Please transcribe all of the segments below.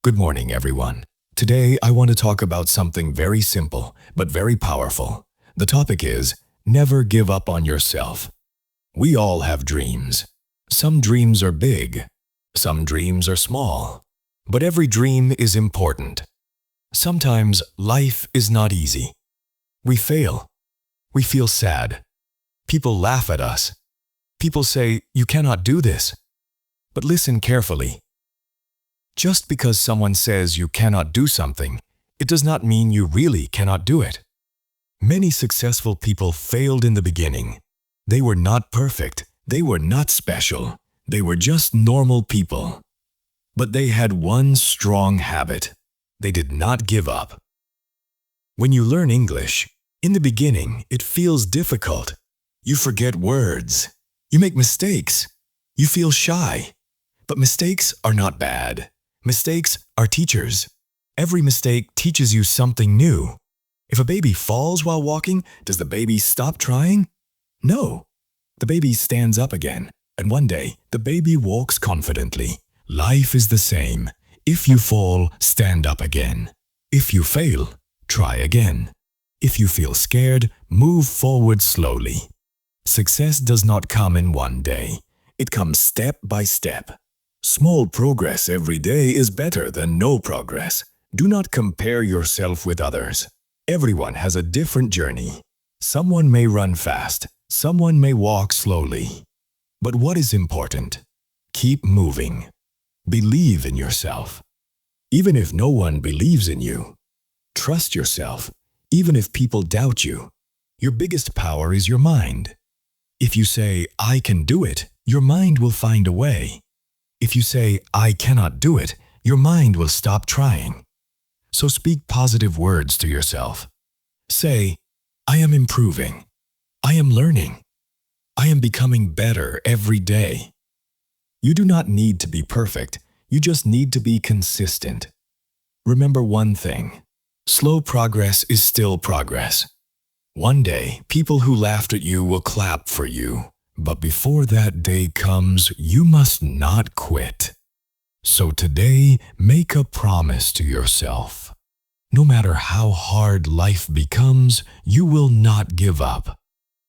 Good morning, everyone. Today, I want to talk about something very simple, but very powerful. The topic is, never give up on yourself. We all have dreams. Some dreams are big. Some dreams are small. But every dream is important. Sometimes life is not easy. We fail. We feel sad. People laugh at us. People say, "You cannot do this." But listen carefully. Just because someone says you cannot do something, it does not mean you really cannot do it. Many successful people failed in the beginning. They were not perfect. They were not special. They were just normal people. But they had one strong habit. They did not give up. When you learn English, in the beginning, it feels difficult. You forget words. You make mistakes. You feel shy. But mistakes are not bad. Mistakes are teachers. Every mistake teaches you something new. If a baby falls while walking, does the baby stop trying? No. The baby stands up again, and one day, the baby walks confidently. Life is the same. If you fall, stand up again. If you fail, try again. If you feel scared, move forward slowly. Success does not come in one day. It comes step by step. Small progress every day is better than no progress. Do not compare yourself with others. Everyone has a different journey. Someone may run fast. Someone may walk slowly. But what is important? Keep moving. Believe in yourself. Even if no one believes in you, trust yourself. Even if people doubt you, your biggest power is your mind. If you say, "I can do it," your mind will find a way. If you say, "I cannot do it," your mind will stop trying. So speak positive words to yourself. Say, "I am improving. I am learning. I am becoming better every day." You do not need to be perfect. You just need to be consistent. Remember one thing. Slow progress is still progress. One day, people who laughed at you will clap for you. But before that day comes, you must not quit. So today, make a promise to yourself. No matter how hard life becomes, you will not give up.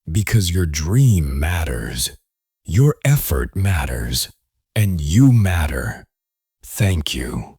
Because your dream matters. Your effort matters. And you matter. Thank you.